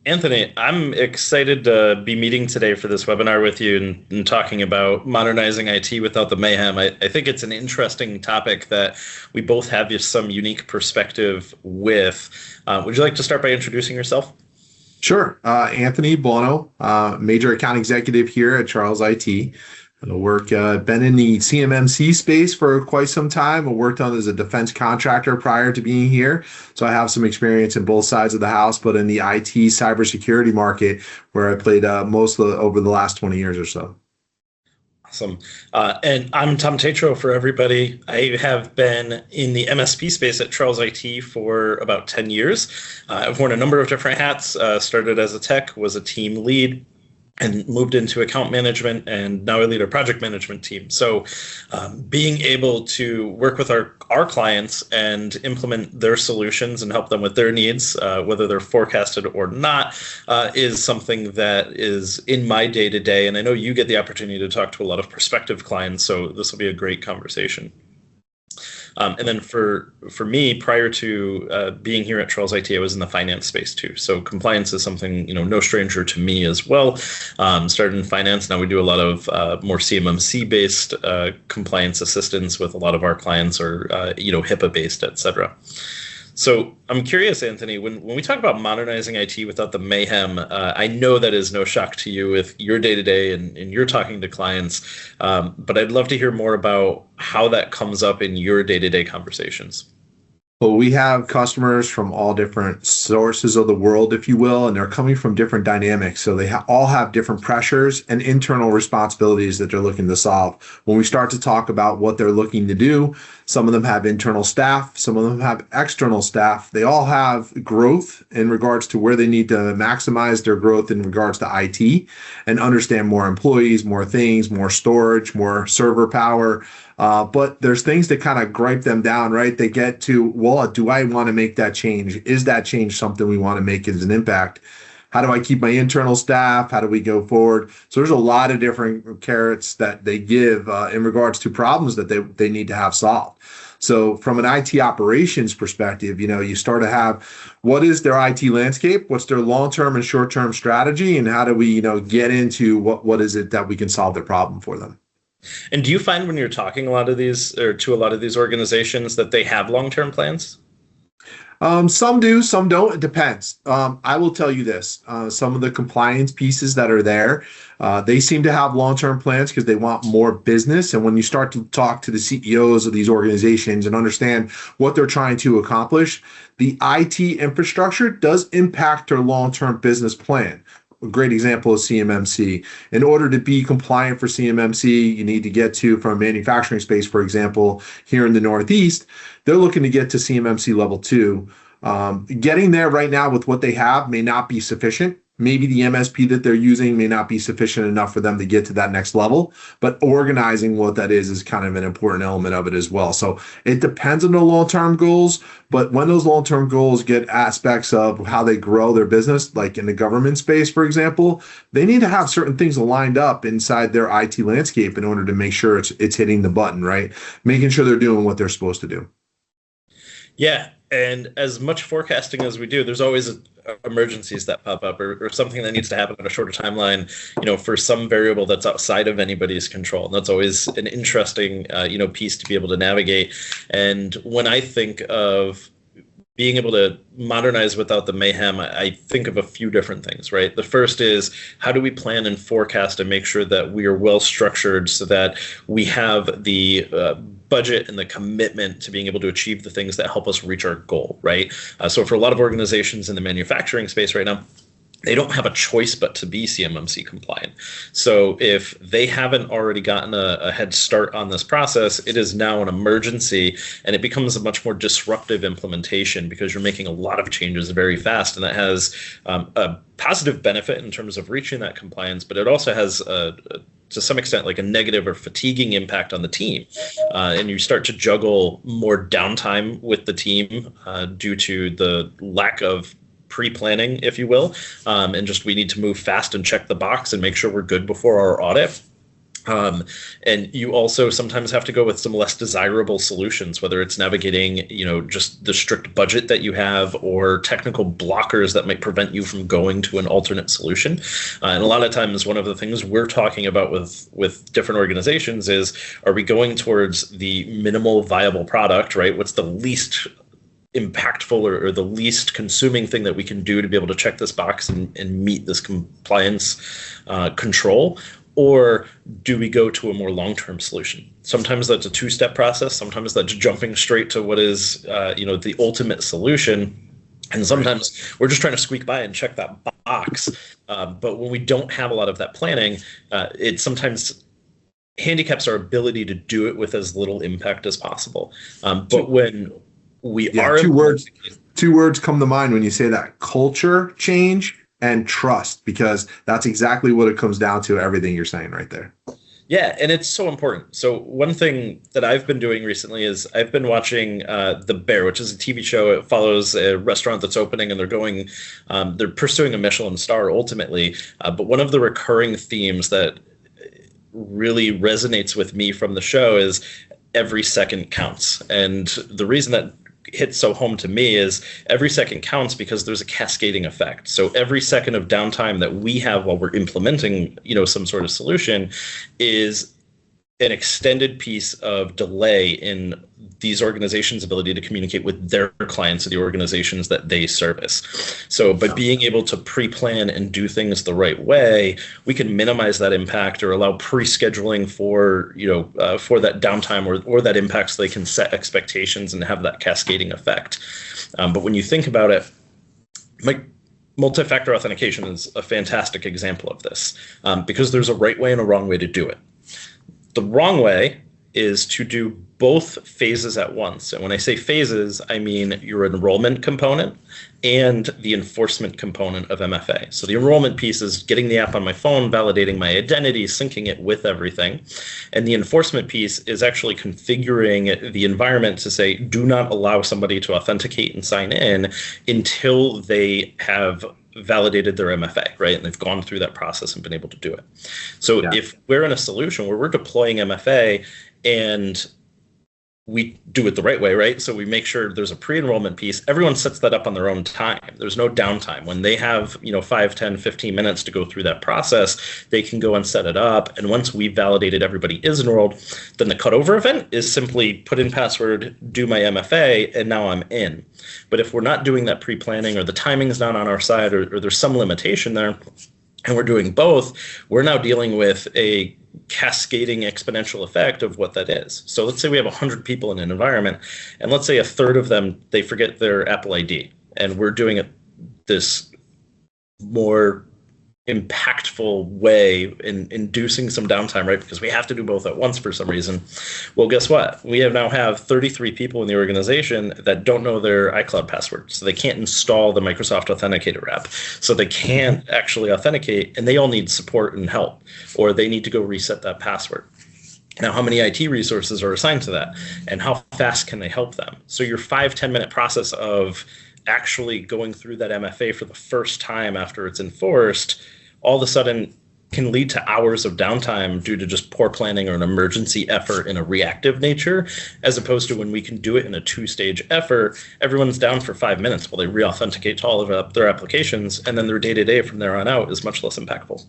Anthony, I'm excited to be meeting today for this webinar with you and talking about modernizing IT without the mayhem. I think it's an interesting topic that we both have some unique perspective with. Would you like to start by introducing yourself? Sure. Anthony Buono, major account executive here at Charles IT. Been in the CMMC space for quite some time. I worked on as a defense contractor prior to being here. So I have some experience in both sides of the house, but in the IT cybersecurity market where I played over the last 20 years or so. Awesome. And I'm Tom Tetrault for everybody. I have been in the MSP space at Charles IT for about 10 years. I've worn a number of different hats, started as a tech, was a team lead, and moved into account management, and now I lead a project management team. So being able to work with our clients and implement their solutions and help them with their needs, whether they're forecasted or not, is something that is in my day-to-day. And I know you get the opportunity to talk to a lot of prospective clients, so this will be a great conversation. And then for me, prior to being here at Charles IT, I was in the finance space too. So compliance is something, no stranger to me as well. Started in finance. Now we do a lot of more CMMC based compliance assistance with a lot of our clients, or HIPAA based, et cetera. So I'm curious, Anthony, when we talk about modernizing IT without the mayhem, I know that is no shock to you with your day-to-day and you're talking to clients, but I'd love to hear more about how that comes up in your day-to-day conversations. Well, we have customers from all different sources of the world, if you will, and they're coming from different dynamics. So they all have different pressures and internal responsibilities that they're looking to solve. When we start to talk about what they're looking to do, some of them have internal staff, some of them have external staff. They all have growth in regards to where they need to maximize their growth in regards to IT and understand more employees, more things, more storage, more server power. But there's things that kind of gripe them down, right? They get to, well, do I want to make that change? Is that change something we want to make as an impact? How do I keep my internal staff? How do we go forward? So there's a lot of different carrots that they give in regards to problems that they need to have solved. So from an IT operations perspective, you start to have what is their IT landscape, what's their long-term and short-term strategy, and how do we, get into what is it that we can solve their problem for them. And do you find when you're talking to a lot of these organizations that they have long-term plans? Some do, some don't. It depends. I will tell you this. Some of the compliance pieces that are there, they seem to have long-term plans because they want more business. And when you start to talk to the CEOs of these organizations and understand what they're trying to accomplish, the IT infrastructure does impact their long-term business plan. A great example is CMMC. In order to be compliant for CMMC, you need to get to, from a manufacturing space, for example, here in the Northeast, they're looking to get to CMMC level 2. Getting there right now with what they have may not be sufficient. Maybe the MSP that they're using may not be sufficient enough for them to get to that next level, but organizing what that is kind of an important element of it as well. So it depends on the long-term goals, but when those long-term goals get aspects of how they grow their business, like in the government space, for example, they need to have certain things lined up inside their IT landscape in order to make sure it's hitting the button, right? Making sure they're doing what they're supposed to do. Yeah. And as much forecasting as we do, there's always emergencies that pop up or something that needs to happen on a shorter timeline, for some variable that's outside of anybody's control. And that's always an interesting, piece to be able to navigate. And when I think of being able to modernize without the mayhem, I think of a few different things, right? The first is, how do we plan and forecast and make sure that we are well structured so that we have the budget and the commitment to being able to achieve the things that help us reach our goal, right? So for a lot of organizations in the manufacturing space right now, they don't have a choice but to be CMMC compliant. So if they haven't already gotten a head start on this process, it is now an emergency, and it becomes a much more disruptive implementation because you're making a lot of changes very fast, and that has a positive benefit in terms of reaching that compliance, but it also has to some extent like a negative or fatiguing impact on the team. And you start to juggle more downtime with the team due to the lack of pre-planning, if you will, and just we need to move fast and check the box and make sure we're good before our audit. And you also sometimes have to go with some less desirable solutions, whether it's navigating, just the strict budget that you have or technical blockers that might prevent you from going to an alternate solution. And a lot of times, one of the things we're talking about with different organizations is, are we going towards the minimal viable product, right? What's the least impactful or the least consuming thing that we can do to be able to check this box and meet this compliance control? Or do we go to a more long-term solution? Sometimes that's a two-step process. Sometimes that's jumping straight to what is, the ultimate solution. And sometimes we're just trying to squeak by and check that box. But when we don't have a lot of that planning, it sometimes handicaps our ability to do it with as little impact as possible. But when we are... Two words come to mind when you say that: culture change and trust, because that's exactly what it comes down to, everything you're saying right there. Yeah, and it's so important. So one thing that I've been doing recently is I've been watching The Bear, which is a TV show. It follows a restaurant that's opening, and they're pursuing a Michelin star ultimately. But one of the recurring themes that really resonates with me from the show is every second counts. And the reason that hits so home to me is every second counts because there's a cascading effect. So every second of downtime that we have while we're implementing, some sort of solution is an extended piece of delay in these organizations' ability to communicate with their clients or the organizations that they service. So by being able to pre-plan and do things the right way, we can minimize that impact or allow pre-scheduling for that downtime or that impact, so they can set expectations and have that cascading effect. But when you think about it, multi-factor authentication is a fantastic example of this, because there's a right way and a wrong way to do it. The wrong way is to do both phases at once. And when I say phases, I mean your enrollment component and the enforcement component of MFA. So the enrollment piece is getting the app on my phone, validating my identity, syncing it with everything. And the enforcement piece is actually configuring the environment to say, do not allow somebody to authenticate and sign in until they have validated their MFA, right? And they've gone through that process and been able to do it. So if we're in a solution where we're deploying MFA and we do it the right way, right? So we make sure there's a pre-enrollment piece. Everyone sets that up on their own time. There's no downtime. When they have, 5, 10, 15 minutes to go through that process, they can go and set it up. And once we've validated everybody is enrolled, then the cutover event is simply put in password, do my MFA, and now I'm in. But if we're not doing that pre-planning, or the timing's not on our side, or there's some limitation there, and we're doing both, we're now dealing with a cascading exponential effect of what that is. So let's say we have 100 people in an environment, and let's say a third of them, they forget their Apple ID, and we're doing it this more impactful way in inducing some downtime, right? Because we have to do both at once for some reason. Well, guess what? We now have 33 people in the organization that don't know their iCloud password. So they can't install the Microsoft Authenticator app. So they can't actually authenticate, and they all need support and help, or they need to go reset that password. Now, how many IT resources are assigned to that? And how fast can they help them? So your 5-10 minute process of actually going through that MFA for the first time after it's enforced, all of a sudden can lead to hours of downtime due to just poor planning or an emergency effort in a reactive nature, as opposed to when we can do it in a 2-stage effort, everyone's down for 5 minutes while they re-authenticate to all of their applications, and then their day-to-day from there on out is much less impactful.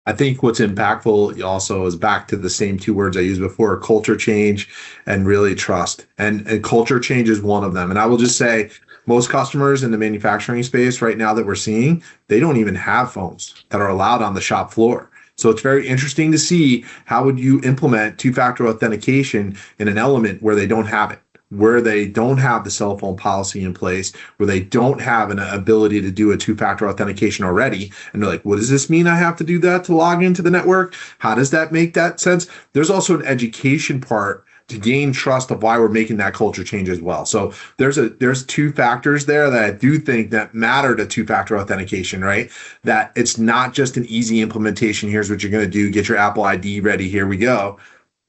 I think what's impactful also is back to the same 2 words I used before: culture change and really trust. And culture change is one of them. And I will just say, most customers in the manufacturing space right now that we're seeing, they don't even have phones that are allowed on the shop floor. So it's very interesting to see, how would you implement 2-factor authentication in an element where they don't have it, where they don't have the cell phone policy in place, where they don't have an ability to do a 2-factor authentication already. And they're like, what does this mean? I have to do that to log into the network? How does that make that sense? There's also an education part to gain trust of why we're making that culture change as well. So there's 2 factors there that I do think that matter to 2-factor authentication, right? That it's not just an easy implementation. Here's what you're going to do. Get your Apple ID ready. Here we go.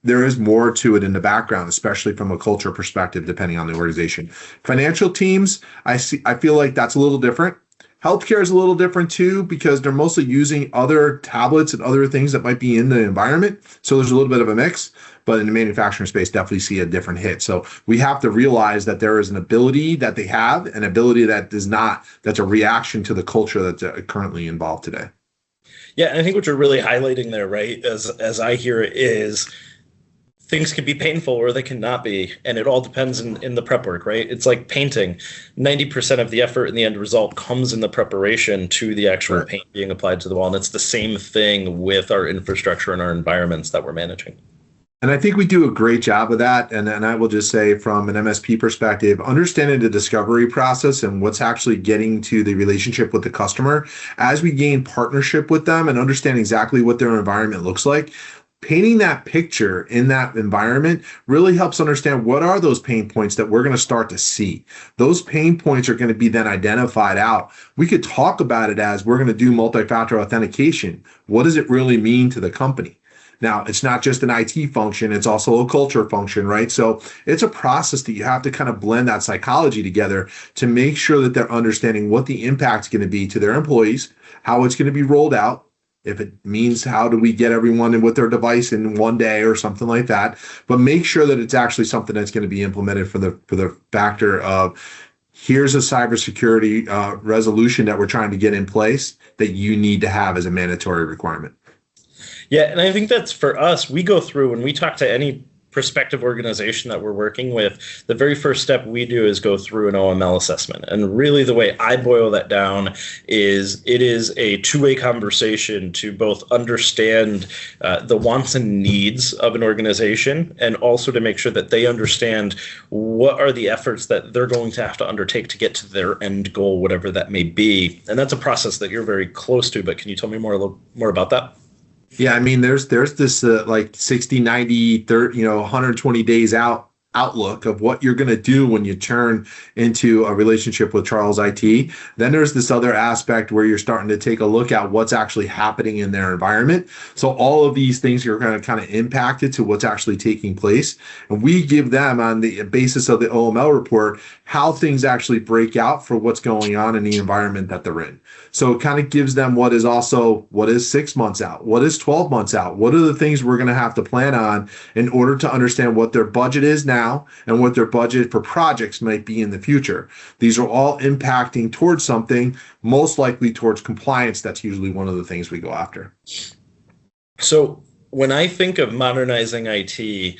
There is more to it in the background, especially from a culture perspective, depending on the organization. Financial teams, I feel like that's a little different. Healthcare is a little different too because they're mostly using other tablets and other things that might be in the environment. So there's a little bit of a mix, but in the manufacturing space, definitely see a different hit. So we have to realize that there is an ability that they have, an ability that does not, that's a reaction to the culture that's currently involved today. Yeah, and I think what you're really highlighting there, right, as I hear it, is things can be painful or they cannot be, and it all depends in the prep work, right? It's like painting. 90% of the effort and the end result comes in the preparation to the actual Right. paint being applied to the wall, and it's the same thing with our infrastructure and our environments that we're managing. And I think we do a great job of that. And I will just say from an MSP perspective, understanding the discovery process and what's actually getting to the relationship with the customer as we gain partnership with them and understand exactly what their environment looks like. Painting that picture in that environment really helps understand what are those pain points that we're going to start to see. Those pain points are going to be then identified out. We could talk about it as we're going to do multi-factor authentication. What does it really mean to the company? Now, it's not just an IT function, it's also a culture function, right? So it's a process that you have to kind of blend that psychology together to make sure that they're understanding what the impact is going to be to their employees, how it's going to be rolled out. If it means how do we get everyone in with their device in one day or something like that, but make sure that it's actually something that's going to be implemented for the factor of here's a cybersecurity resolution that we're trying to get in place that you need to have as a mandatory requirement. Yeah, and I think that's for us, we go through when we talk to any prospective organization that we're working with, the very first step we do is go through an OML assessment. And really the way I boil that down is it is a two-way conversation to both understand the wants and needs of an organization and also to make sure that they understand what are the efforts that they're going to have to undertake to get to their end goal, whatever that may be. And that's a process that you're very close to, but can you tell me a little more about that? Yeah, I mean, there's this like 60, 90, 30, 120 days outlook of what you're going to do when you turn into a relationship with Charles IT. Then there's this other aspect where you're starting to take a look at what's actually happening in their environment. So all of these things are going to kind of impact it to what's actually taking place. And we give them on the basis of the OML report, how things actually break out for what's going on in the environment that they're in. So it kind of gives them what is 6 months out, what is 12 months out, what are the things we're going to have to plan on in order to understand what their budget is now and what their budget for projects might be in the future. These are all impacting towards something, most likely towards compliance. That's usually one of the things we go after. So when I think of modernizing IT,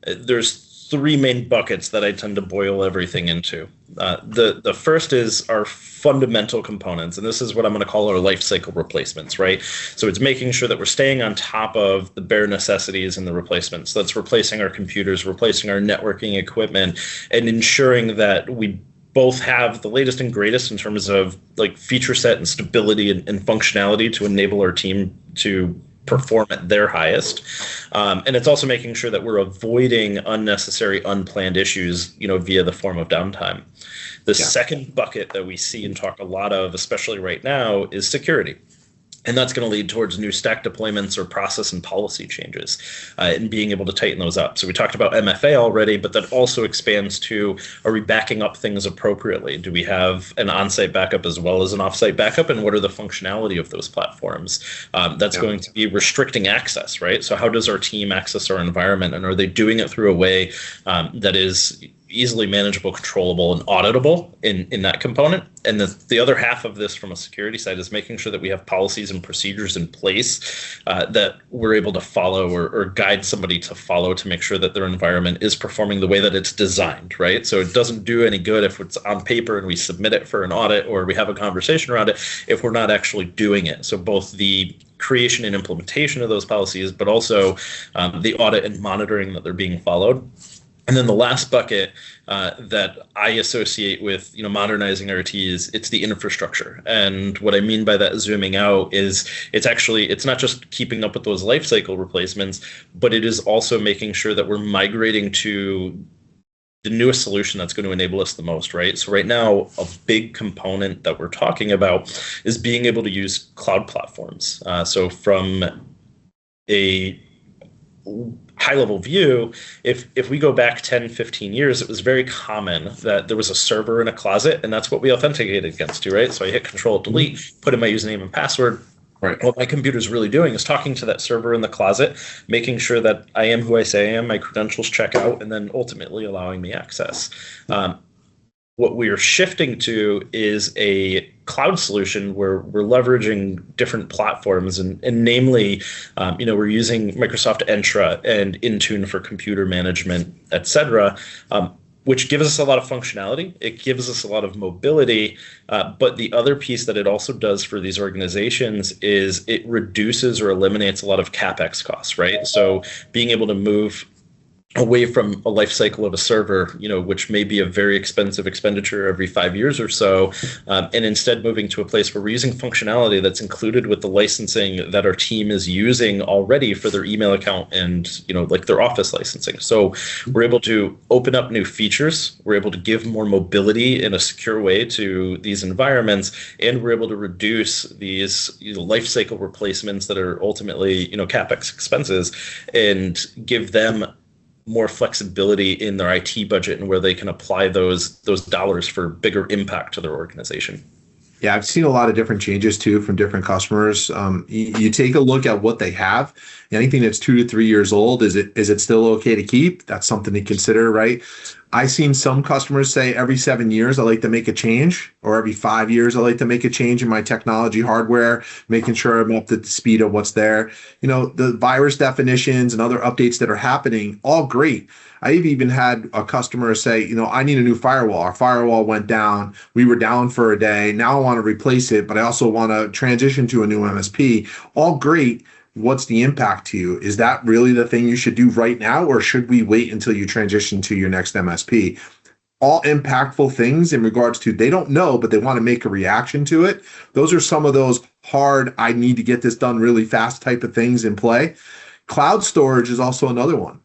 there's three main buckets that I tend to boil everything into. The first is our fundamental components, and this is what I'm going to call our life cycle replacements, right? So it's making sure that we're staying on top of the bare necessities and the replacements. So that's replacing our computers, replacing our networking equipment, and ensuring that we both have the latest and greatest in terms of like feature set and stability and functionality to enable our team to perform at their highest. And it's also making sure that we're avoiding unnecessary, unplanned issues, via the form of downtime. The second bucket that we see and talk a lot of, especially right now, is security. And that's going to lead towards new stack deployments or process and policy changes and being able to tighten those up. So we talked about MFA already, but that also expands to, are we backing up things appropriately? Do we have an on-site backup as well as an off-site backup? And what are the functionality of those platforms? That's going to be restricting access, right? So how does our team access our environment? And are they doing it through a way that is easily manageable, controllable, and auditable in that component? And the other half of this from a security side is making sure that we have policies and procedures in place that we're able to follow or guide somebody to follow to make sure that their environment is performing the way that it's designed, right? So it doesn't do any good if it's on paper and we submit it for an audit or we have a conversation around it if we're not actually doing it. So both the creation and implementation of those policies, but also the audit and monitoring that they're being followed. And then the last bucket that I associate with, modernizing RT is it's the infrastructure. And what I mean by that zooming out is it's not just keeping up with those life cycle replacements, but it is also making sure that we're migrating to the newest solution that's going to enable us the most, right? So right now, a big component that we're talking about is being able to use cloud platforms. So from a high level view, if we go back 10, 15 years, it was very common that there was a server in a closet, and that's what we authenticated against, right? So I hit Control Delete, put in my username and password. Right. What my computer's really doing is talking to that server in the closet, making sure that I am who I say I am, my credentials check out, and then ultimately allowing me access. What we are shifting to is a cloud solution where we're leveraging different platforms, and namely, we're using Microsoft Entra and Intune for computer management, et cetera, which gives us a lot of functionality. It gives us a lot of mobility. But the other piece that it also does for these organizations is it reduces or eliminates a lot of CapEx costs, right? So being able to move away from a life cycle of a server, which may be a very expensive expenditure every 5 years or so, and instead moving to a place where we're using functionality that's included with the licensing that our team is using already for their email account and, like their Office licensing. So we're able to open up new features. We're able to give more mobility in a secure way to these environments, and we're able to reduce these life cycle replacements that are ultimately, CapEx expenses, and give them more flexibility in their IT budget and where they can apply those dollars for bigger impact to their organization. Yeah, I've seen a lot of different changes too from different customers. You take a look at what they have. Anything that's 2 to 3 years old, is it still okay to keep? That's something to consider, right? I've seen some customers say every 7 years I like to make a change, or every 5 years I like to make a change in my technology hardware, making sure I'm up to the speed of what's there. The virus definitions and other updates that are happening, all great. I've even had a customer say, I need a new firewall. Our firewall went down. We were down for a day. Now I want to replace it, but I also want to transition to a new MSP. All great. What's the impact to you? Is that really the thing you should do right now, or should we wait until you transition to your next MSP? All impactful things in regards to, they don't know, but they want to make a reaction to it. Those are some of those hard, I need to get this done really fast type of things in play. Cloud storage is also another one.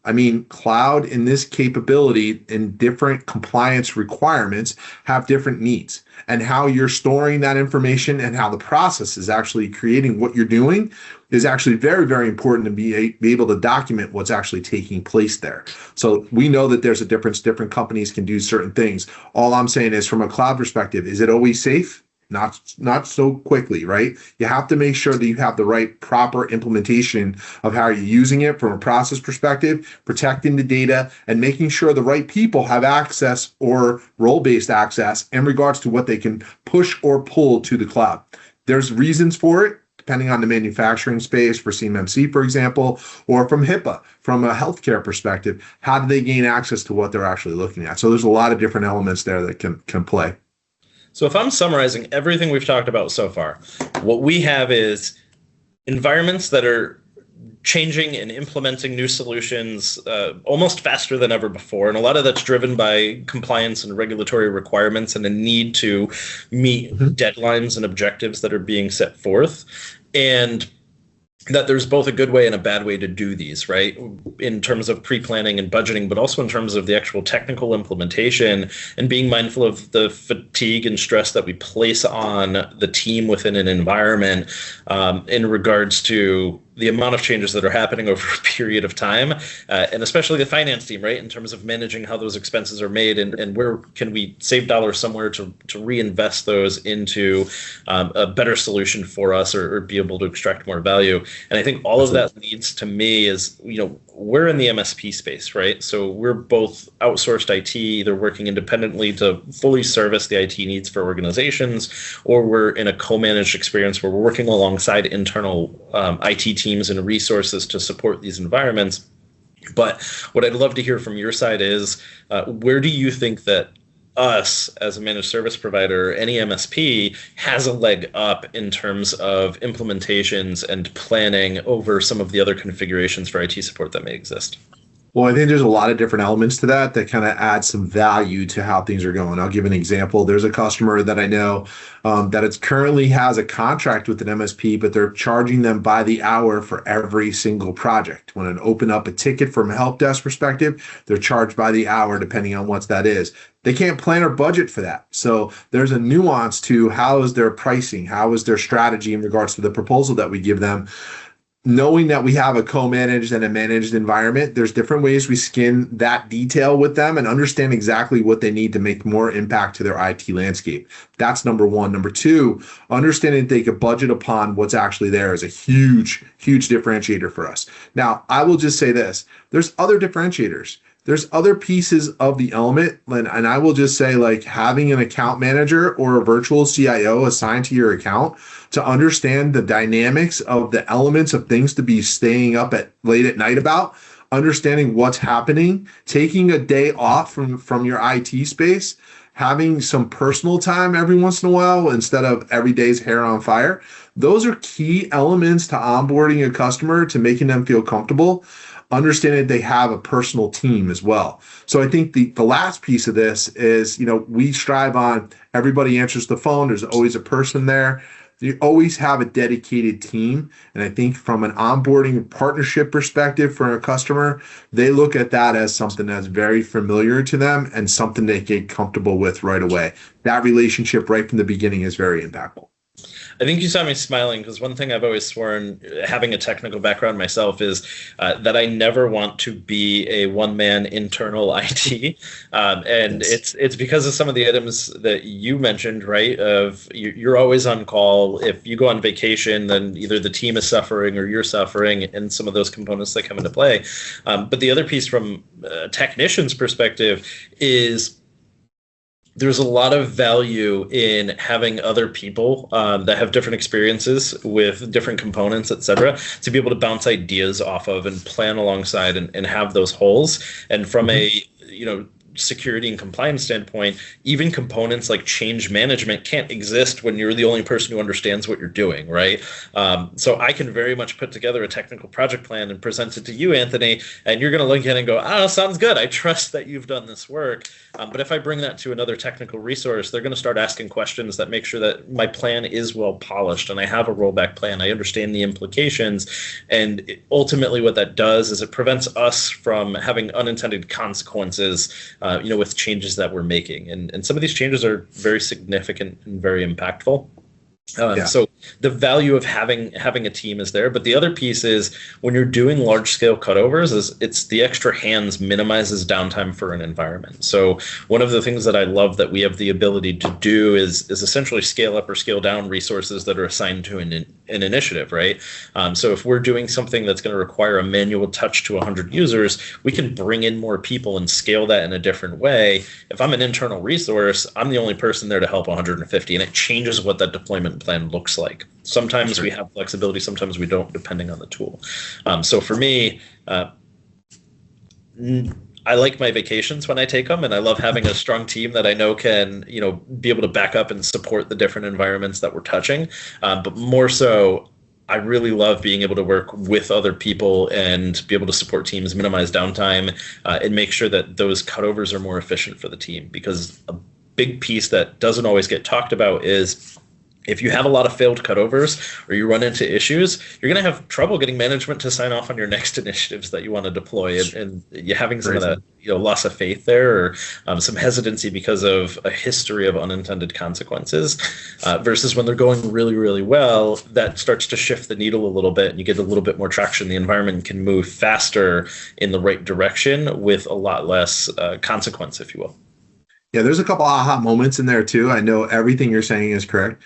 Cloud in this capability and different compliance requirements have different needs, and how you're storing that information and how the process is actually creating what you're doing is actually very, very important to be able to document what's actually taking place there. So we know that there's a difference. Different companies can do certain things. All I'm saying is, from a cloud perspective, is it always safe? Not so quickly, right? You have to make sure that you have the right proper implementation of how you're using it from a process perspective, protecting the data, and making sure the right people have access or role-based access in regards to what they can push or pull to the cloud. There's reasons for it, depending on the manufacturing space for CMMC, for example, or from HIPAA, from a healthcare perspective. How do they gain access to what they're actually looking at? So there's a lot of different elements there that can play. So if I'm summarizing everything we've talked about so far, what we have is environments that are changing and implementing new solutions almost faster than ever before. And a lot of that's driven by compliance and regulatory requirements and a need to meet deadlines and objectives that are being set forth. And that there's both a good way and a bad way to do these, right? In terms of pre-planning and budgeting, but also in terms of the actual technical implementation, and being mindful of the fatigue and stress that we place on the team within an environment in regards to the amount of changes that are happening over a period of time, and especially the finance team, right, in terms of managing how those expenses are made, and where can we save dollars somewhere to reinvest those into a better solution for us, or be able to extract more value. And I think all of that leads to me is, we're in the MSP space, right? So we're both outsourced IT, either working independently to fully service the IT needs for organizations, or we're in a co-managed experience where we're working alongside internal IT teams and resources to support these environments. But what I'd love to hear from your side is, where do you think that us as a managed service provider, any MSP, has a leg up in terms of implementations and planning over some of the other configurations for IT support that may exist? Well, I think there's a lot of different elements to that kind of add some value to how things are going. I'll give an example. There's a customer that I know that it's currently has a contract with an MSP, but they're charging them by the hour for every single project. When I open up a ticket from a help desk perspective, they're charged by the hour, depending on what that is. They can't plan or budget for that. So there's a nuance to how is their pricing, how is their strategy in regards to the proposal that we give them. knowing that we have a co-managed and a managed environment, there's different ways we skin that detail with them and understand exactly what they need to make more impact to their IT landscape. That's number one. Number two, understanding that they could budget upon what's actually there is a huge, huge differentiator for us. Now, I will just say this, there's other differentiators. There's other pieces of the element, and I will just say, like, having an account manager or a virtual CIO assigned to your account to understand the dynamics of the elements of things to be staying up at late at night about, understanding what's happening, taking a day off from your IT space, having some personal time every once in a while instead of every day's hair on fire. Those are key elements to onboarding a customer, to making them feel comfortable. Understanding they have a personal team as well. So I think the last piece of this is, we strive on everybody answers the phone. There's always a person there. You always have a dedicated team. And I think from an onboarding partnership perspective for a customer, they look at that as something that's very familiar to them and something they get comfortable with right away. That relationship right from the beginning is very impactful. I think you saw me smiling because one thing I've always sworn, having a technical background myself, is that I never want to be a one-man internal IT. And yes, it's because of some of the items that you mentioned, right? Of you're always on call. If you go on vacation, then either the team is suffering or you're suffering, and some of those components that come into play. But the other piece from a technician's perspective is there's a lot of value in having other people that have different experiences with different components, et cetera, to be able to bounce ideas off of and plan alongside and have those holes. And from a, security and compliance standpoint, even components like change management can't exist when you're the only person who understands what you're doing, right? So I can very much put together a technical project plan and present it to you, Anthony, and you're going to look at it and go, sounds good. I trust that you've done this work. But if I bring that to another technical resource, they're going to start asking questions that make sure that my plan is well polished and I have a rollback plan. I understand the implications. And ultimately what that does is it prevents us from having unintended consequences with changes that we're making. And some of these changes are very significant and very impactful. So the value of having a team is there. But the other piece is when you're doing large scale cutovers, it's the extra hands minimizes downtime for an environment. So one of the things that I love that we have the ability to do is essentially scale up or scale down resources that are assigned to an initiative, right? So if we're doing something that's going to require a manual touch to 100 users, we can bring in more people and scale that in a different way. If I'm an internal resource, I'm the only person there to help 150, and it changes what that deployment plan looks like. Sometimes we have flexibility, sometimes we don't, depending on the tool. So for me, I like my vacations when I take them, and I love having a strong team that I know can, be able to back up and support the different environments that we're touching. But more so, I really love being able to work with other people and be able to support teams, minimize downtime, and make sure that those cutovers are more efficient for the team. Because a big piece that doesn't always get talked about is if you have a lot of failed cutovers or you run into issues, you're going to have trouble getting management to sign off on your next initiatives that you want to deploy. And you're having some of that loss of faith there, or some hesitancy because of a history of unintended consequences, versus when they're going really, really well, that starts to shift the needle a little bit and you get a little bit more traction. The environment can move faster in the right direction with a lot less consequence, if you will. Yeah, there's a couple aha moments in there too. I know everything you're saying is correct.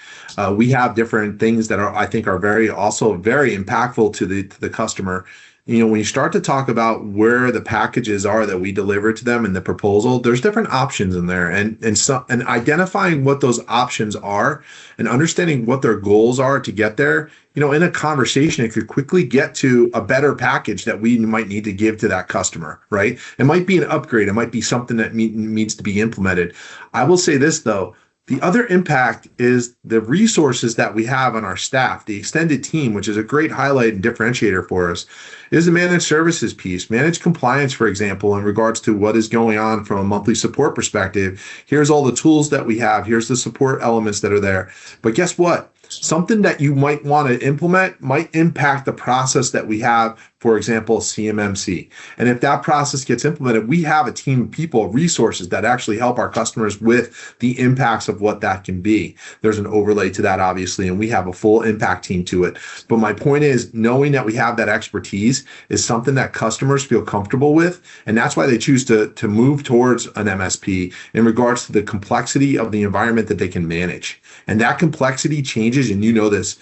We have different things that I think are very impactful to the customer. When you start to talk about where the packages are that we deliver to them in the proposal, there's different options in there, and identifying what those options are and understanding what their goals are to get there. In a conversation, it could quickly get to a better package that we might need to give to that customer, right? It might be an upgrade. It might be something that needs to be implemented. I will say this though. The other impact is the resources that we have on our staff, the extended team, which is a great highlight and differentiator for us, is the managed services piece. Managed compliance, for example, in regards to what is going on from a monthly support perspective. Here's all the tools that we have. Here's the support elements that are there. But guess what? Something that you might want to implement might impact the process that we have for example, CMMC. And if that process gets implemented, we have a team of people, resources that actually help our customers with the impacts of what that can be. There's an overlay to that, obviously, and we have a full impact team to it. But my point is, knowing that we have that expertise is something that customers feel comfortable with. And that's why they choose to move towards an MSP in regards to the complexity of the environment that they can manage. And that complexity changes, and you know this.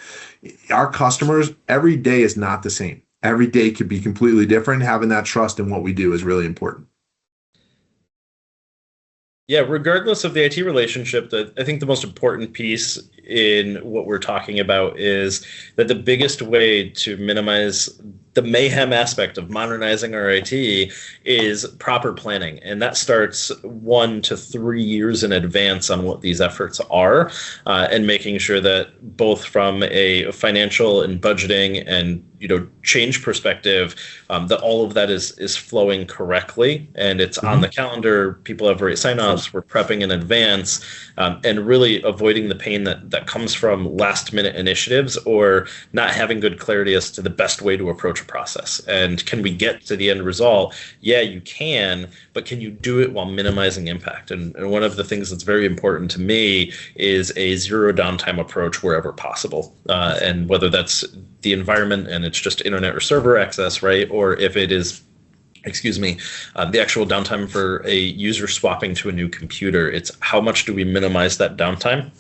Our customers, every day is not the same. Every day could be completely different. Having that trust in what we do is really important. Yeah, regardless of the IT relationship, I think the most important piece in what we're talking about is that the biggest way to minimize the mayhem aspect of modernizing our IT is proper planning. And that starts 1 to 3 years in advance on what these efforts are, and making sure that both from a financial and budgeting and change perspective, that all of that is flowing correctly and it's on the calendar. People have rate sign-offs. We're prepping in advance, and really avoiding the pain that comes from last-minute initiatives or not having good clarity as to the best way to approach a process. And can we get to the end result? Yeah, you can, but can you do it while minimizing impact? And one of the things that's very important to me is a zero downtime approach wherever possible, and whether that's the environment and it's just internet or server access, right? Or if it is, the actual downtime for a user swapping to a new computer, it's how much do we minimize that downtime?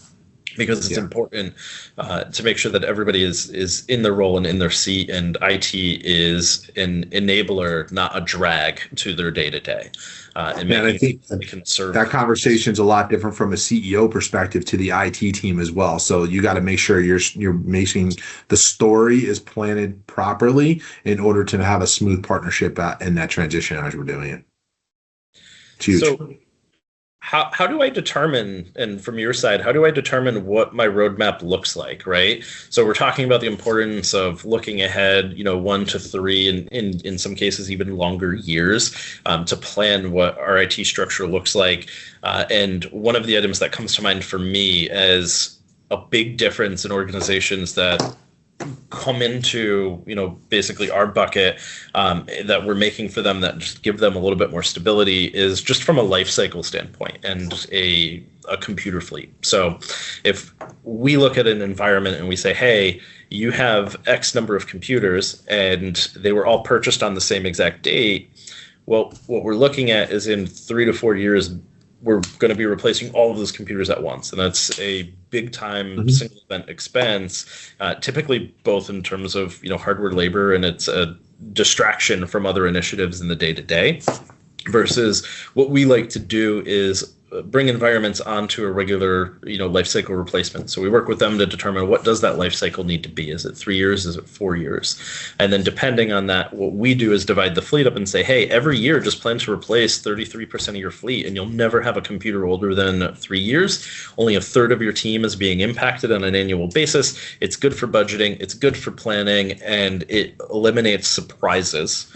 Because it's important to make sure that everybody is in their role and in their seat, and IT is an enabler, not a drag to their day-to-day. And I think they can serve. That conversation is a lot different from a CEO perspective to the IT team as well. So you got to make sure you're making the story is planted properly in order to have a smooth partnership in that transition as we're doing it. It's huge. So, how do I determine, and from your side, how do I determine what my roadmap looks like, right? So we're talking about the importance of looking ahead, 1 to 3, and in some cases even longer years, to plan what our IT structure looks like. And one of the items that comes to mind for me as a big difference in organizations that come into basically our bucket, that we're making for them that just give them a little bit more stability is just from a life cycle standpoint and a computer fleet. So if we look at an environment and we say, hey, you have X number of computers and they were all purchased on the same exact date, well, what we're looking at is in 3 to 4 years, we're going to be replacing all of those computers at once. And that's a big time single event expense, typically both in terms of hardware labor, and it's a distraction from other initiatives in the day-to-day, versus what we like to do is bring environments onto a regular life cycle replacement. So we work with them to determine what does that life cycle need to be. Is it 3 years? Is it 4 years? And then depending on that, what we do is divide the fleet up and say, hey, every year just plan to replace 33% of your fleet, and you'll never have a computer older than 3 years. Only a third of your team is being impacted on an annual basis. It's good for budgeting, it's good for planning, and it eliminates surprises.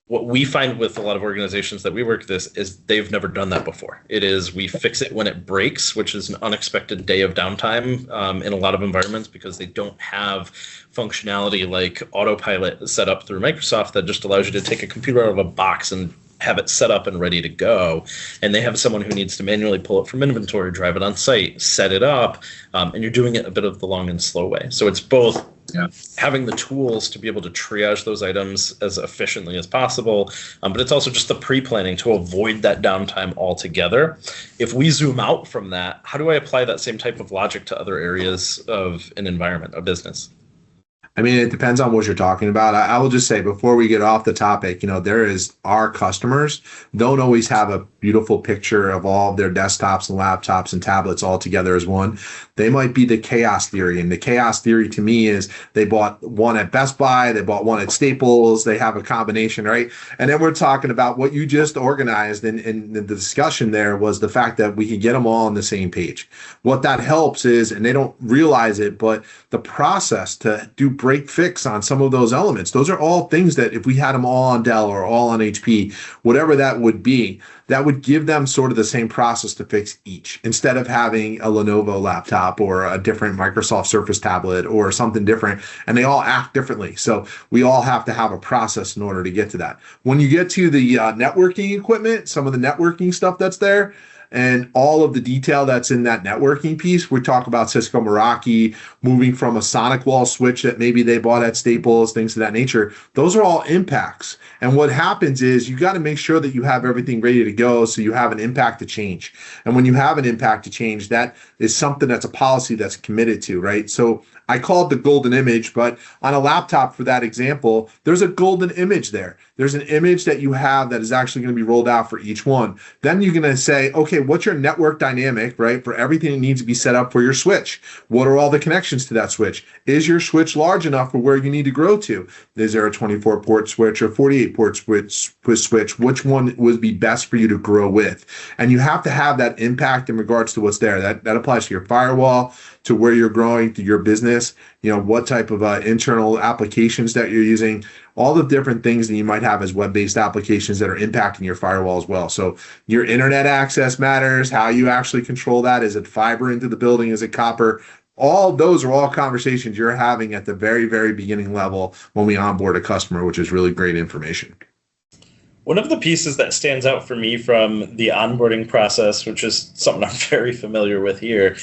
What we find with a lot of organizations that we work with this is they've never done that before. It is we fix it when it breaks, which is an unexpected day of downtime in a lot of environments, because they don't have functionality like autopilot set up through Microsoft that just allows you to take a computer out of a box and have it set up and ready to go. And they have someone who needs to manually pull it from inventory, drive it on site, set it up, and you're doing it a bit of the long and slow way. So it's both having the tools to be able to triage those items as efficiently as possible, but it's also just the pre-planning to avoid that downtime altogether. If we zoom out from that, how do I apply that same type of logic to other areas of an environment, a business? I mean, it depends on what you're talking about. I will just say, before we get off the topic, our customers don't always have a beautiful picture of all of their desktops and laptops and tablets all together as one. They might be the chaos theory. And the chaos theory to me is they bought one at Best Buy, they bought one at Staples, they have a combination, right? And then we're talking about what you just organized in the discussion there was the fact that we can get them all on the same page. What that helps is, and they don't realize it, but the process to do break fix on some of those elements, those are all things that if we had them all on Dell or all on HP, whatever that would be, that would give them sort of the same process to fix each, instead of having a Lenovo laptop or a different Microsoft Surface tablet or something different, and they all act differently. So we all have to have a process in order to get to that. When you get to the networking equipment, some of the networking stuff that's there, and all of the detail that's in that networking piece, we talk about Cisco Meraki moving from a sonic wall switch that maybe they bought at Staples, things of that nature. Those are all impacts. And what happens is you got to make sure that you have everything ready to go so you have an impact to change. And when you have an impact to change, that is something that's a policy that's committed to, right? So I call it the golden image, but on a laptop, for that example, there's a golden image there. There's an image that you have that is actually going to be rolled out for each one. Then you're going to say, okay, what's your network dynamic, right? For everything that needs to be set up for your switch. What are all the connections to that switch? Is your switch large enough for where you need to grow to? Is there a 24 port switch or 48 port switch? Which one would be best for you to grow with? And you have to have that impact in regards to what's there. That applies to your firewall, to where you're growing, to your business, what type of internal applications that you're using, all the different things that you might have as web-based applications that are impacting your firewall as well. So your internet access matters, how you actually control that. Is it fiber into the building? Is it copper? All those are all conversations you're having at the very, very beginning level when we onboard a customer, which is really great information. One of the pieces that stands out for me from the onboarding process, which is something I'm very familiar with here,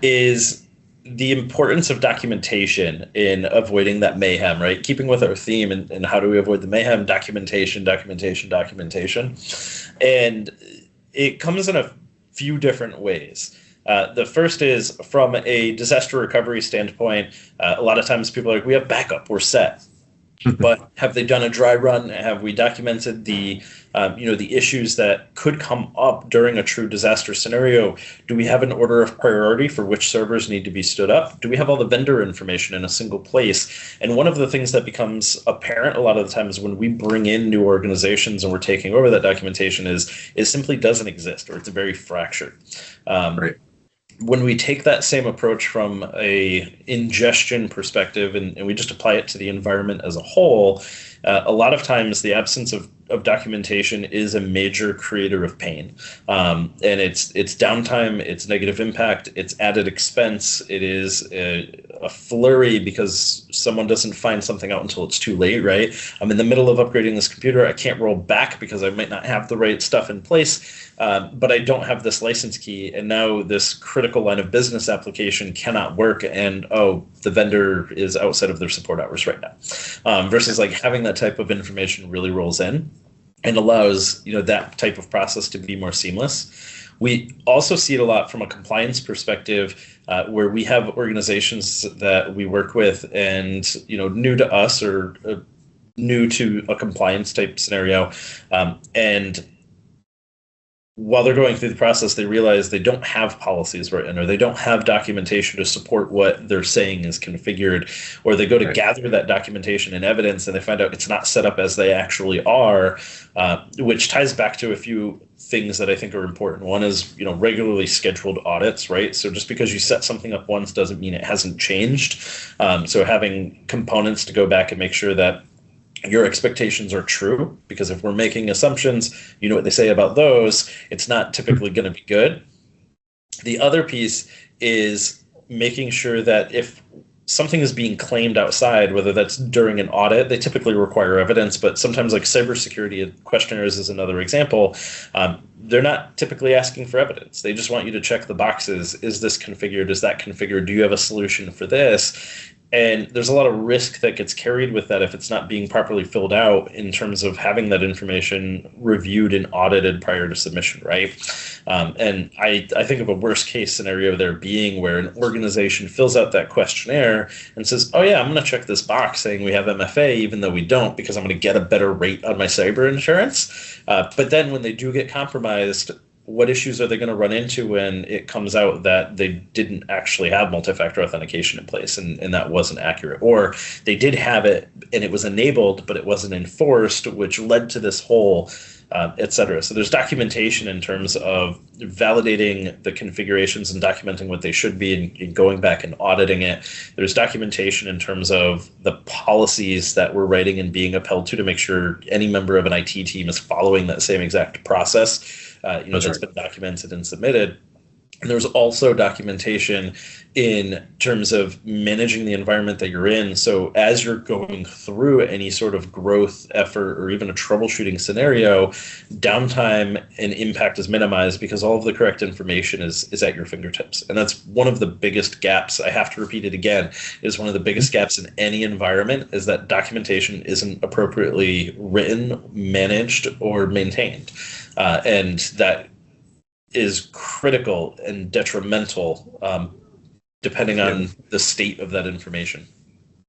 is the importance of documentation in avoiding that mayhem, right? Keeping with our theme and how do we avoid the mayhem? Documentation. And it comes in a few different ways. The first is from a disaster recovery standpoint. A lot of times people are like, we have backup, we're set. But have they done a dry run? Have we documented the issues that could come up during a true disaster scenario? Do we have an order of priority for which servers need to be stood up? Do we have all the vendor information in a single place? And one of the things that becomes apparent a lot of the times when we bring in new organizations and we're taking over that documentation is simply doesn't exist, or it's very fractured. Right. When we take that same approach from a ingestion perspective and we just apply it to the environment as a whole, a lot of times the absence of documentation is a major creator of pain. And it's downtime, it's negative impact, it's added expense, it is a flurry because someone doesn't find something out until it's too late, right? I'm in the middle of upgrading this computer, I can't roll back because I might not have the right stuff in place, but I don't have this license key, and now this critical line of business application cannot work, and the vendor is outside of their support hours right now. Versus like having that type of information really rolls in and allows that type of process to be more seamless. We also see it a lot from a compliance perspective, where we have organizations that we work with and new to us or new to a compliance type scenario, and while they're going through the process, they realize they don't have policies written, or they don't have documentation to support what they're saying is configured, or they go to gather that documentation and evidence and they find out it's not set up as they actually are, which ties back to a few things that I think are important. One is, regularly scheduled audits, right? So just because you set something up once doesn't mean it hasn't changed. So having components to go back and make sure that your expectations are true, because if we're making assumptions, what they say about those, it's not typically going to be good. The other piece is making sure that if something is being claimed outside, whether that's during an audit, they typically require evidence, but sometimes like cybersecurity questionnaires is another example. They're not typically asking for evidence. They just want you to check the boxes. Is this configured? Is that configured? Do you have a solution for this? And there's a lot of risk that gets carried with that if it's not being properly filled out in terms of having that information reviewed and audited prior to submission, right? And I think of a worst case scenario there being where an organization fills out that questionnaire and says, oh yeah, I'm going to check this box saying we have MFA, even though we don't, because I'm going to get a better rate on my cyber insurance. But then when they do get compromised, what issues are they going to run into when it comes out that they didn't actually have multi-factor authentication in place and that wasn't accurate? Or they did have it and it was enabled, but it wasn't enforced, which led to this whole, et cetera. So there's documentation in terms of validating the configurations and documenting what they should be and going back and auditing it. There's documentation in terms of the policies that we're writing and being upheld to make sure any member of an IT team is following that same exact process. that's been documented and submitted. And there's also documentation in terms of managing the environment that you're in. So as you're going through any sort of growth effort or even a troubleshooting scenario, downtime and impact is minimized because all of the correct information is at your fingertips. And that's one of the biggest gaps. I have to repeat it again, is one of the biggest gaps in any environment is that documentation isn't appropriately written, managed, or maintained. And that is critical and detrimental depending on the state of that information.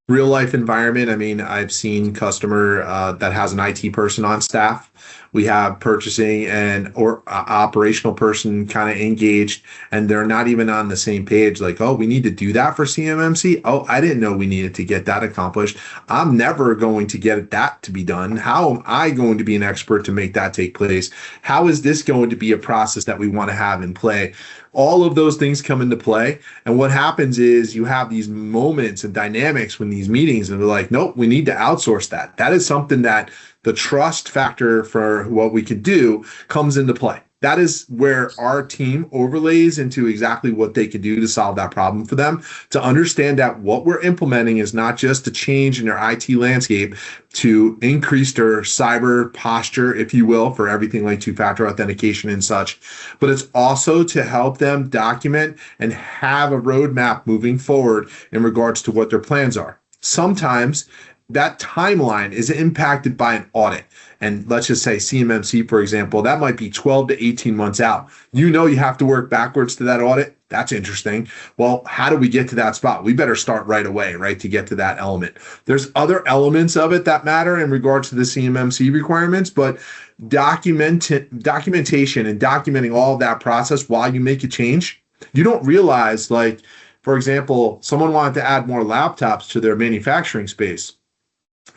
Real life environment. I mean, I've seen customer that has an IT person on staff. We have purchasing and or operational person kind of engaged, and they're not even on the same page. Like, oh, we need to do that for CMMC. Oh, I didn't know we needed to get that accomplished. I'm never going to get that to be done. How am I going to be an expert to make that take place? How is this going to be a process that we want to have in play? All of those things come into play. And what happens is you have these moments and dynamics when these meetings, and they're like, nope, we need to outsource that. That is something that the trust factor for what we could do comes into play. That is where our team overlays into exactly what they could do to solve that problem for them, to understand that what we're implementing is not just a change in their IT landscape to increase their cyber posture, if you will, for everything like two-factor authentication and such, but it's also to help them document and have a roadmap moving forward in regards to what their plans are. Sometimes that timeline is impacted by an audit. And let's just say CMMC, for example, that might be 12 to 18 months out. You have to work backwards to that audit. That's interesting. Well, how do we get to that spot? We better start right away, right, to get to that element. There's other elements of it that matter in regards to the CMMC requirements, but documentation and documenting all of that process while you make a change, you don't realize, like, for example, someone wanted to add more laptops to their manufacturing space.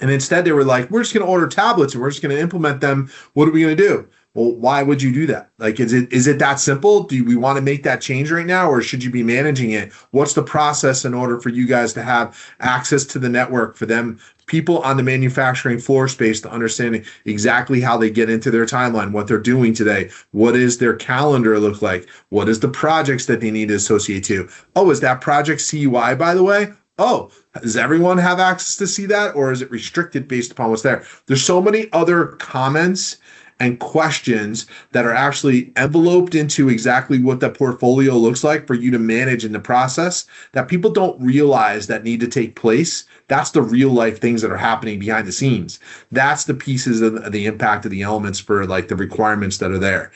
And instead they were like, we're just going to order tablets and we're just going to implement them. What are we going to do? Well, why would you do that? Like, is it that simple? Do we want to make that change right now, or should you be managing it? What's the process in order for you guys to have access to the network, for them, people on the manufacturing floor space, to understand exactly how they get into their timeline, what they're doing today? What is their calendar look like? What is the projects that they need to associate to? Oh, is that project CUI, by the way? Oh, does everyone have access to see that, or is it restricted based upon what's there? There's so many other comments and questions that are actually enveloped into exactly what the portfolio looks like for you to manage in the process that people don't realize that need to take place. That's the real life things that are happening behind the scenes. That's the pieces of the impact of the elements for like the requirements that are there.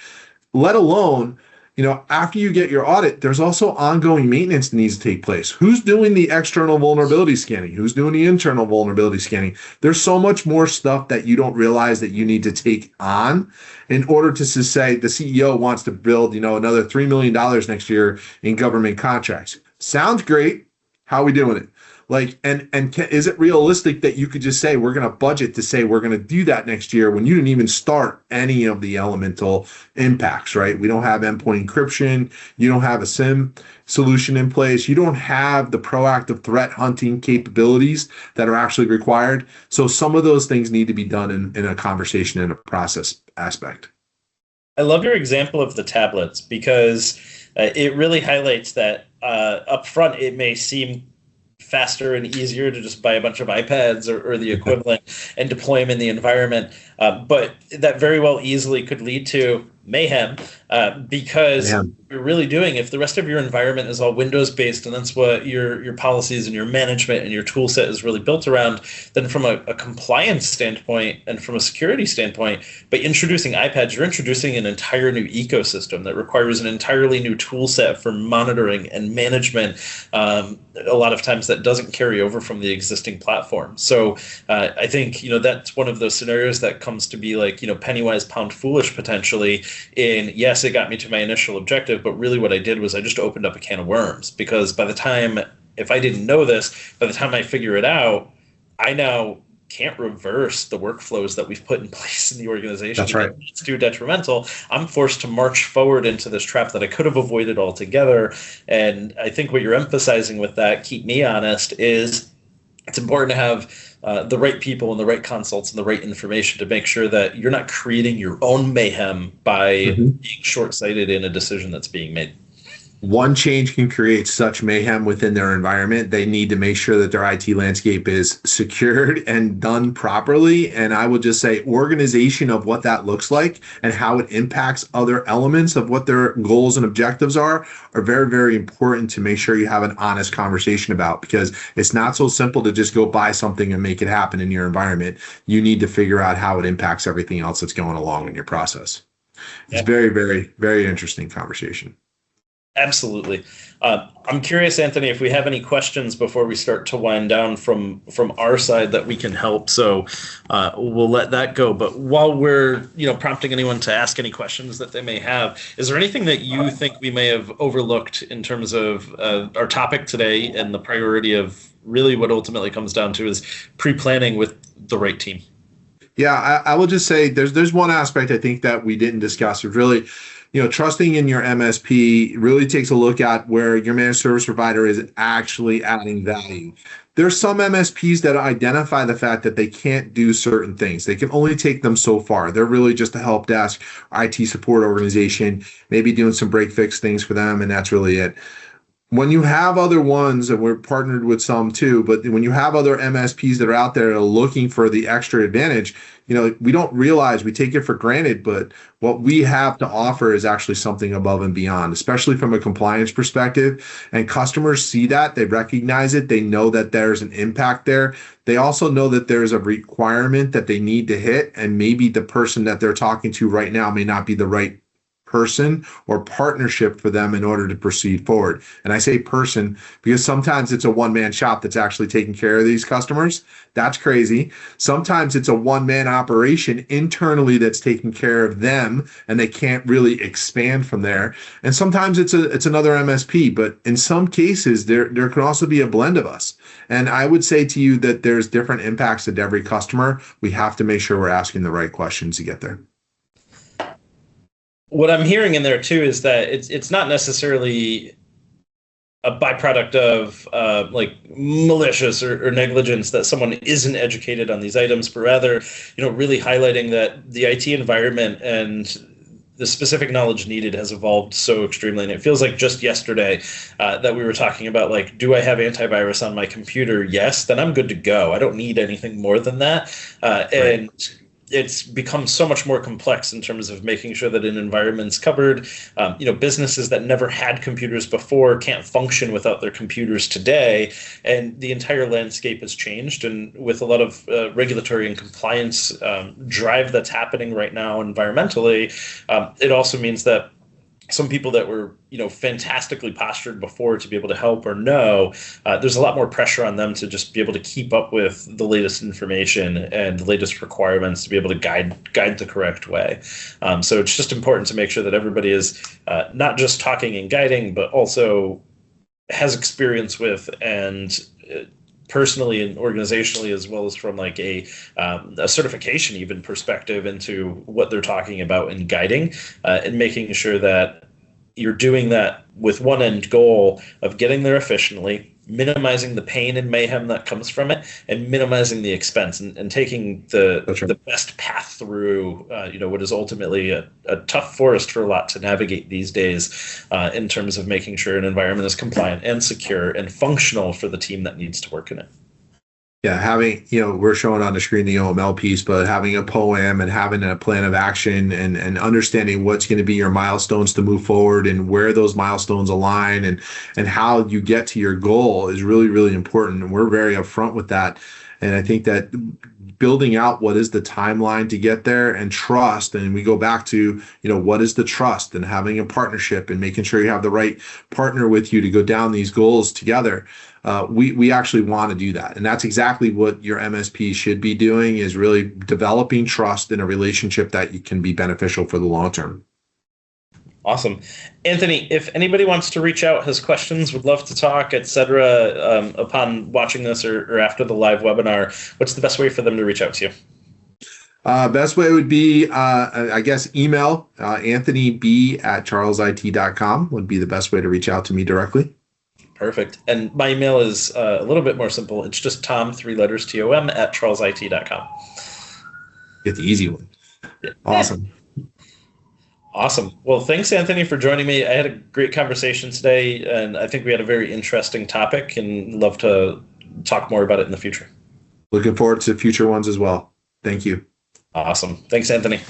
Let alone, after you get your audit, there's also ongoing maintenance that needs to take place. Who's doing the external vulnerability scanning? Who's doing the internal vulnerability scanning? There's so much more stuff that you don't realize that you need to take on in order to say the CEO wants to build, another $3 million next year in government contracts. Sounds great. How are we doing it? Like, is it realistic that you could just say we're going to budget to say we're going to do that next year when you didn't even start any of the elemental impacts, right? We don't have endpoint encryption. You don't have a SIM solution in place. You don't have the proactive threat hunting capabilities that are actually required. So some of those things need to be done in a conversation and a process aspect. I love your example of the tablets because it really highlights that up front it may seem faster and easier to just buy a bunch of iPads or the equivalent and deploy them in the environment. But that very well easily could lead to mayhem because you're really doing, if the rest of your environment is all Windows based and that's what your policies and your management and your tool set is really built around, then from a compliance standpoint and from a security standpoint, by introducing iPads, you're introducing an entire new ecosystem that requires an entirely new tool set for monitoring and management. A lot of times that doesn't carry over from the existing platform. So I think, that's one of those scenarios that comes to be like, penny wise, pound foolish potentially. In yes, it got me to my initial objective, but really what I did was I just opened up a can of worms, because by the time, if I didn't know this, by the time I figure it out, I now can't reverse the workflows that we've put in place in the organization. That's right. It's too detrimental. I'm forced to march forward into this trap that I could have avoided altogether. And I think what you're emphasizing with that, keep me honest, is it's important to have the right people and the right consults and the right information to make sure that you're not creating your own mayhem by being short-sighted in a decision that's being made. One change can create such mayhem within their environment. They need to make sure that their IT landscape is secured and done properly. And I would just say organization of what that looks like and how it impacts other elements of what their goals and objectives are very, very important to make sure you have an honest conversation about, because it's not so simple to just go buy something and make it happen in your environment. You need to figure out how it impacts everything else that's going along in your process. It's very, very, very interesting conversation. Absolutely. I'm curious, Anthony, if we have any questions before we start to wind down from our side that we can help. So we'll let that go. But while we're prompting anyone to ask any questions that they may have, is there anything that you think we may have overlooked in terms of our topic today and the priority of really what ultimately comes down to is pre-planning with the right team? Yeah, I will just say there's one aspect I think that we didn't discuss. It's really, trusting in your MSP really takes a look at where your managed service provider is actually adding value. There's some MSPs that identify the fact that they can't do certain things. They can only take them so far. They're really just a help desk, IT support organization, maybe doing some break fix things for them, and that's really it. When you have other ones, and we're partnered with some too, but when you have other MSPs that are out there that are looking for the extra advantage, we don't realize, we take it for granted, but what we have to offer is actually something above and beyond, especially from a compliance perspective. And customers see that, they recognize it, they know that there's an impact there. They also know that there's a requirement that they need to hit, and maybe the person that they're talking to right now may not be the right person or partnership for them in order to proceed forward. And I say person because sometimes it's a one-man shop that's actually taking care of these customers. That's crazy. Sometimes it's a one-man operation internally that's taking care of them, and they can't really expand from there. And sometimes it's another MSP, but in some cases there can also be a blend of us. And I would say to you that there's different impacts at every customer. We have to make sure we're asking the right questions to get there. What I'm hearing in there too is that it's not necessarily a byproduct of malicious or negligence that someone isn't educated on these items, but rather, really highlighting that the IT environment and the specific knowledge needed has evolved so extremely. And it feels like just yesterday that we were talking about, do I have antivirus on my computer? Yes, then I'm good to go. I don't need anything more than that. Right. And it's become so much more complex in terms of making sure that an environment's covered. Businesses that never had computers before can't function without their computers today, and the entire landscape has changed. And with a lot of regulatory and compliance drive that's happening right now environmentally, it also means that some people that were, fantastically postured before to be able to help or know, there's a lot more pressure on them to just be able to keep up with the latest information and the latest requirements to be able to guide the correct way. So it's just important to make sure that everybody is not just talking and guiding, but also has experience with and personally and organizationally, as well as from a certification even perspective into what they're talking about and guiding, and making sure that you're doing that with one end goal of getting there efficiently, minimizing the pain and mayhem that comes from it, and minimizing the expense, and taking the best path through what is ultimately a tough forest for a lot to navigate these days, in terms of making sure an environment is compliant and secure and functional for the team that needs to work in it. Yeah, having, we're showing on the screen the OML piece, but having a POAM and having a plan of action and understanding what's going to be your milestones to move forward and where those milestones align and how you get to your goal is really, really important. And we're very upfront with that. And I think that building out what is the timeline to get there and trust, and we go back to, what is the trust and having a partnership and making sure you have the right partner with you to go down these goals together. We actually want to do that. And that's exactly what your MSP should be doing, is really developing trust in a relationship that can be beneficial for the long term. Awesome. Anthony, if anybody wants to reach out, has questions, would love to talk, etc., upon watching this or after the live webinar, what's the best way for them to reach out to you? Best way would be, I guess, email anthonyb@charlesit.com would be the best way to reach out to me directly. Perfect. And my email is a little bit more simple. It's just Tom, 3 letters, TOM, at charlesit.com. Get the easy one. Awesome. Awesome. Well, thanks, Anthony, for joining me. I had a great conversation today, and I think we had a very interesting topic, and love to talk more about it in the future. Looking forward to future ones as well. Thank you. Awesome. Thanks, Anthony.